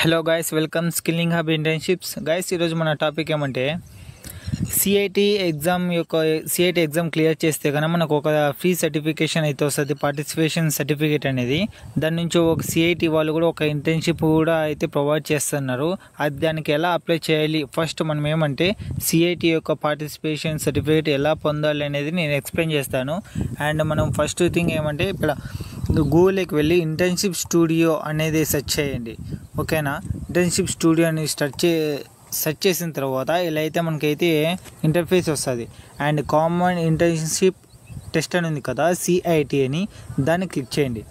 Hello guys, welcome skilling hub internships. Guys, ఈరోజు మన topic ఏమంటే సిఐటి ఎగ్జామ్ క్లియర్ చేస్తే కనుక మనకు ఒక ఫ్రీ సర్టిఫికేషన్ అయితే వస్తుంది, పార్టిసిపేషన్ సర్టిఫికేట్ అనేది. దాని నుంచి ఒక సిఐటి వాళ్ళు కూడా ఒక ఇంటర్న్షిప్ కూడా అయితే ప్రొవైడ్ చేస్తున్నారు. అది దానికి ఎలా అప్లై చేయాలి, ఫస్ట్ మనం ఏమంటే సిఐటి యొక్క పార్టిసిపేషన్ సర్టిఫికేట్ ఎలా పొందాలి అనేది నేను ఎక్స్ప్లెయిన్ చేస్తాను. అండ్ మనం ఫస్ట్ థింగ్ ఏమంటే ఇక్కడ గూగుల్కి వెళ్ళి ఇంటర్న్షిప్ స్టూడియో అనేది సెర్చ్ చేయండి. ఓకేనా, ఇంటర్న్షిప్ స్టూడియో అని సెర్చ్ చేసిన తర్వాత ఇలా అయితే మనకైతే ఇంటర్ఫేస్ వస్తుంది. అండ్ కామన్ ఇంటర్న్షిప్ టెస్ట్ అని ఉంది కదా, సిఐటి అని, దాన్ని క్లిక్ చేయండి.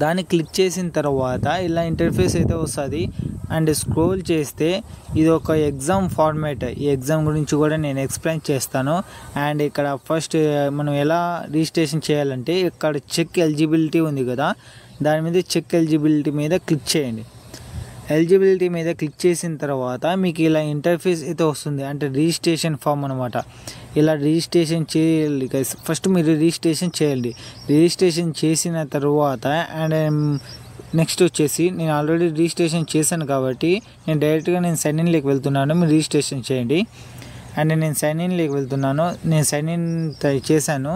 దాన్ని క్లిక్ చేసిన తర్వాత ఇలా ఇంటర్ఫేస్ అయితే వస్తుంది. అండ్ స్క్రోల్ చేస్తే ఇది ఒక ఎగ్జామ్ ఫార్మాట్. ఈ ఎగ్జామ్ గురించి కూడా నేను ఎక్స్ప్లెయిన్ చేస్తాను. అండ్ ఇక్కడ ఫస్ట్ మనం ఎలా రిజిస్ట్రేషన్ చేయాలంటే ఇక్కడ చెక్ ఎలిజిబిలిటీ ఉంది కదా, దాని మీద చెక్ ఎలిజిబిలిటీ మీద క్లిక్ చేయండి. ఎలిజిబిలిటీ మీద క్లిక్ చేసిన తర్వాత మీకు ఇలా ఇంటర్ఫేస్ అయితే వస్తుంది, అంటే రిజిస్ట్రేషన్ ఫామ్ అనమాట. ఇలా రిజిస్ట్రేషన్ చేయాలి గైస్. ఫస్ట్ మీరు రిజిస్ట్రేషన్ చేయండి. రిజిస్ట్రేషన్ చేసిన తర్వాత అండ్ నెక్స్ట్ వచ్చేసి నేను ఆల్రెడీ రిజిస్ట్రేషన్ చేశాను కాబట్టి నేను డైరెక్ట్గా సైన్ ఇన్లోకి వెళ్తున్నాను. మీరు రిజిస్ట్రేషన్ చేయండి. అండ్ నేను సైన్ ఇన్లోకి వెళ్తున్నాను. నేను సైన్ ఇన్ చేశాను.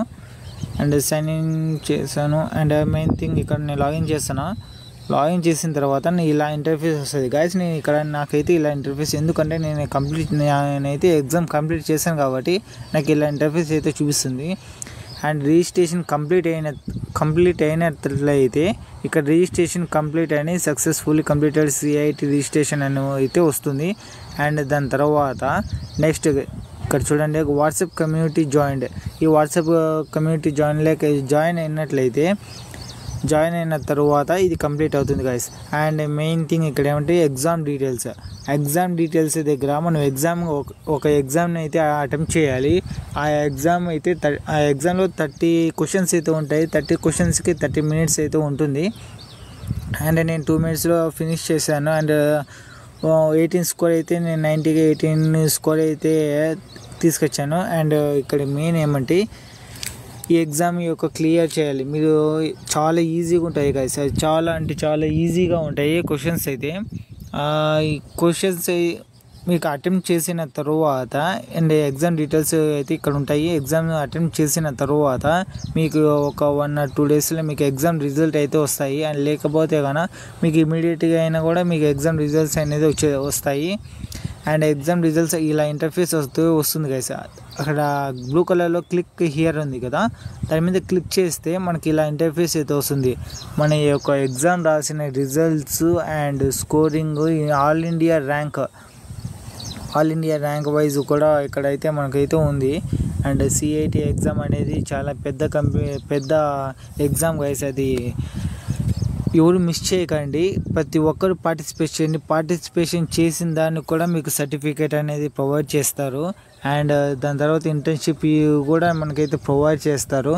అండ్ మెయిన్ థింగ్ ఇక్కడ నేను లాగిన్ చేస్తాను. లాగిన్ చేసిన తర్వాత ఇలా ఇంటర్ఫేస్ వస్తుంది గైస్. నేను ఇక్కడ నాకైతే ఇలా ఇంటర్ఫేస్, ఎందుకంటే నేనైతే ఎగ్జామ్ కంప్లీట్ చేశాను కాబట్టి నాకు ఇలా ఇంటర్ఫేస్ అయితే చూపిస్తుంది. అండ్ రిజిస్ట్రేషన్ కంప్లీట్ అయినట్లయితే ఇక్కడ రిజిస్ట్రేషన్ కంప్లీట్ అయిన సక్సెస్ఫుల్లీ కంప్లీటెడ్ సిఐటి రిజిస్ట్రేషన్ అని అయితే వస్తుంది. అండ్ దాని తర్వాత నెక్స్ట్ ఇక్కడ చూడండి, వాట్సాప్ కమ్యూనిటీ జాయిన్డ్. ఈ వాట్సాప్ కమ్యూనిటీ జాయిన్ అయిన తర్వాత ఇది కంప్లీట్ అవుతుంది గైస్. అండ్ మెయిన్ థింగ్ ఇక్కడ ఏమంటే ఎగ్జామ్ డీటెయిల్స్ దగ్గర మనం ఒక ఎగ్జామ్ని అయితే అటెంప్ట్ చేయాలి. ఆ ఎగ్జామ్లో 30 క్వశ్చన్స్ అయితే ఉంటాయి. 30 క్వశ్చన్స్కి 30 మినిట్స్ అయితే ఉంటుంది. అండ్ నేను 2 మినిట్స్లో ఫినిష్ చేశాను. అండ్ 18 స్కోర్ అయితే నేను 90కి 18 స్కోర్ అయితే తీసుకొచ్చాను. అండ్ ఇక్కడ మెయిన్ ఏమంటే ఈ ఎగ్జామ్ యొక్క క్లియర్ చేయాలి. మీరు చాలా ఈజీగా ఉంటాయి గైస్, చాలా ఈజీగా ఉంటాయి క్వశ్చన్స్ అయితే. ఈ క్వశ్చన్స్ మీకు అటెంప్ట్ చేసిన తర్వాత అండ్ ఎగ్జామ్ డీటెయిల్స్ అయితే ఇక్కడ ఉంటాయి. ఎగ్జామ్ అటెంప్ట్ చేసిన తర్వాత మీకు ఒక 1 or 2 డేస్లో మీకు ఎగ్జామ్ రిజల్ట్ అయితే వస్తాయి. అండ్ లేకపోతే కనుక మీకు ఇమీడియట్గా అయినా కూడా మీకు ఎగ్జామ్ రిజల్ట్స్ అనేది వస్తాయి. అండ్ ఎగ్జామ్ రిజల్ట్స్ ఇలా ఇంటర్ఫేస్ వస్తుంది గైస్. అక్కడ బ్లూ కలర్లో క్లిక్ హియర్ ఉంది కదా, దాని మీద క్లిక్ చేస్తే మనకి ఇలా ఇంటర్ఫేస్ అయితే వస్తుంది. మన యొక్క ఎగ్జామ్ రాసిన results and scoring, all India rank wise కూడా ఇక్కడైతే మనకైతే ఉంది. అండ్ సిఐటి ఎగ్జామ్ అనేది చాలా పెద్ద ఎగ్జామ్ గైస్. అది ఎవరు మిస్ చేయకండి, ప్రతి ఒక్కరు పార్టిసిపేషన్ చేసిన దానికి కూడా మీకు సర్టిఫికేట్ అనేది ప్రొవైడ్ చేస్తారు. అండ్ దాని తర్వాత ఇంటర్న్షిప్ కూడా మనకైతే ప్రొవైడ్ చేస్తారు.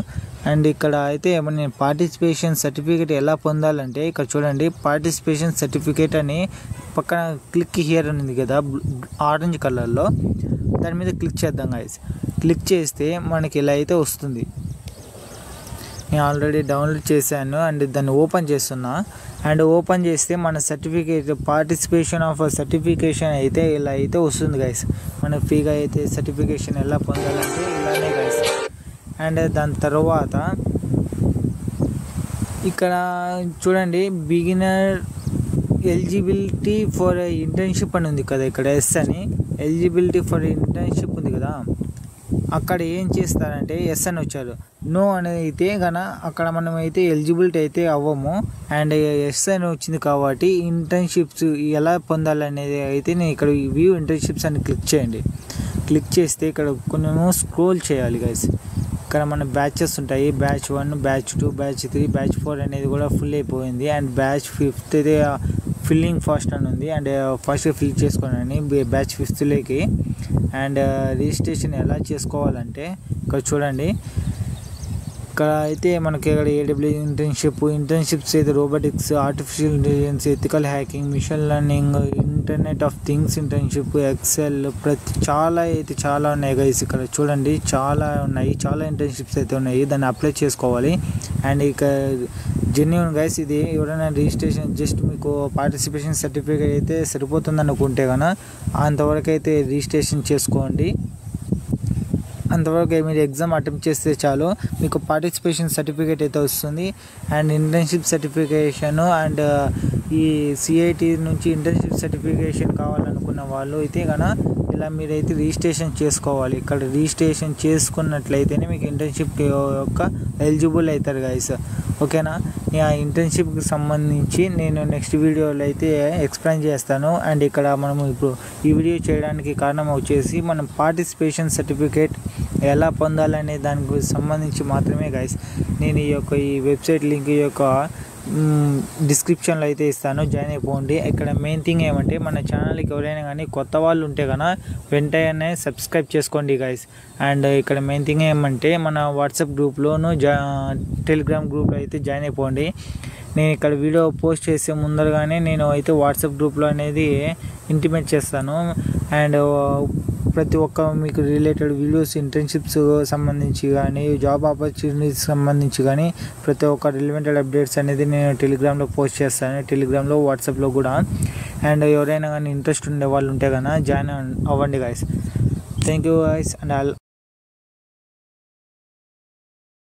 అండ్ ఇక్కడ అయితే నేను పార్టిసిపేషన్ సర్టిఫికేట్ ఎలా పొందాలంటే ఇక్కడ చూడండి, పార్టిసిపేషన్ సర్టిఫికేట్ అని పక్కన క్లిక్ హియర్ అని ఉంది కదా ఆరెంజ్ కలర్లో, దాని మీద క్లిక్ చేద్దాం గైస్. క్లిక్ చేస్తే మనకి ఇలా అయితే వస్తుంది. నేను ఆల్రెడీ డౌన్లోడ్ చేశాను అండ్ దాన్ని ఓపెన్ చేస్తున్నా. అండ్ ఓపెన్ చేస్తే మన సర్టిఫికేట్ సర్టిఫికేషన్ అయితే ఇలా అయితే వస్తుంది గైస్. మనకు ఫ్రీగా అయితే సర్టిఫికేషన్ ఎలా పొందాలంటే ఇలానే గైస్. అండ్ దాని తర్వాత ఇక్కడ చూడండి, బిగినర్ ఎలిజిబిలిటీ ఫర్ ఇంటర్న్షిప్ అని ఉంది కదా, ఇక్కడ ఎస్ అని ఎలిజిబిలిటీ ఫర్ ఇంటర్న్షిప్ ఉంది కదా, అక్కడ ఏం చేస్తారంటే ఎస్ అని వచ్చారు. నో అనేది అయితే కనుక అక్కడ మనం అయితే ఎలిజిబిలిటీ అయితే అవ్వము. అండ్ ఎస్ అని వచ్చింది కాబట్టి ఇంటర్న్షిప్స్ ఎలా పొందాలనేది అయితే నేను ఇక్కడ వ్యూ ఇంటర్న్షిప్స్ అని క్లిక్ చేయండి. క్లిక్ చేస్తే ఇక్కడ కొంచెం స్క్రోల్ చేయాలి గైస్. ఇక్కడ మన బ్యాచెస్ ఉంటాయి, బ్యాచ్ 1, బ్యాచ్ 2, బ్యాచ్ 3, బ్యాచ్ 4 అనేది కూడా ఫుల్ అయిపోయింది. అండ్ బ్యాచ్ 5th అయితే ఫిల్లింగ్ ఫాస్ట్ అని ఉంది. అండ్ ఫాస్ట్గా ఫిల్ చేసుకోండి బ్యాచ్ 5thలోకి. అండ్ రిజిస్ట్రేషన్ ఎలా చేసుకోవాలంటే ఇక్కడ చూడండి, ఇక్కడ అయితే మనకి ఇక్కడ AWS ఇంటర్న్షిప్స్ అయితే robotics, artificial intelligence, ethical hacking, machine learning, internet of things internship, excel, చాలా ఉన్నాయి గైస్. ఇక్కడ చూడండి చాలా ఇంటర్న్షిప్స్ అయితే ఉన్నాయి, దాన్ని అప్లై చేసుకోవాలి. అండ్ ఇక జెన్యూన్ గైస్. ఇది ఎవరైనా రిజిస్ట్రేషన్ జస్ట్ మీకు పార్టిసిపేషన్ సర్టిఫికేట్ అయితే సరిపోతుంది అనుకుంటే కనుక అంతవరకు అయితే రిజిస్ట్రేషన్ చేసుకోండి. అంతవరకు మీరు ఎగ్జామ్ అటెంప్ట్ చేస్తే చాలు మీకు పార్టిసిపేషన్ సర్టిఫికేట్ అయితే వస్తుంది. అండ్ ఇంటర్న్షిప్ సర్టిఫికేషన్ అండ్ ఈ సిఐటి నుంచి ఇంటర్న్షిప్ సర్టిఫికేషన్ కావాలనుకున్న వాళ్ళు అయితే కనుక ఇలా మీరైతే రిజిస్ట్రేషన్ చేసుకోవాలి. ఇక్కడ రిజిస్ట్రేషన్ చేసుకున్నట్లయితేనే మీకు ఇంటర్న్షిప్ యొక్క ఎలిజిబుల్ అవుతారు గైస్. ఓకేనా? ఆ ఇంటర్న్షిప్కి సంబంధించి నేను నెక్స్ట్ వీడియోలో అయితే ఎక్స్ప్లెయిన్ చేస్తాను. అండ్ ఇక్కడ మనము ఇప్పుడు ఈ వీడియో చేయడానికి కారణం వచ్చేసి మనం పార్టిసిపేషన్ సర్టిఫికేట్ ఎలా పొందాలనే దానికి సంబంధించి మాత్రమే గైస్. నేను ఈ వెబ్సైట్ లింక్ డిస్క్రిప్షన్లో అయితే ఇస్తాను, జాయిన్ అయిపోండి. ఇక్కడ మెయిన్ థింగ్ ఏమంటే మన ఛానల్కి ఎవరైనా కానీ కొత్త వాళ్ళు ఉంటే కనుక వెంటనే సబ్స్క్రైబ్ చేసుకోండి గైస్. అండ్ ఇక్కడ మెయిన్ థింగ్ ఏమంటే మన వాట్సాప్ గ్రూప్లోను టెలిగ్రామ్ గ్రూప్లో అయితే జాయిన్ అయిపోండి. నేను ఇక్కడ వీడియో పోస్ట్ చేసే ముందరగానే నేను అయితే వాట్సాప్ గ్రూప్లో అనేది ఇంటిమేట్ చేస్తాను. అండ్ ప్రతి ఒక్క మీకు రిలేటెడ్ వీడియోస్ ఇంటర్న్షిప్స్ సంబంధించి కానీ జాబ్ ఆపర్చునిటీస్ సంబంధించి కానీ ప్రతి ఒక్క రిలవెంటెడ్ అప్డేట్స్ అనేది నేను టెలిగ్రామ్లో పోస్ట్ చేస్తాను, టెలిగ్రామ్లో వాట్సాప్లో కూడా. అండ్ ఎవరైనా కానీ ఇంట్రెస్ట్ ఉండే వాళ్ళు ఉంటే కనుక జాయిన్ అవ్వండి guys. Thank you guys. And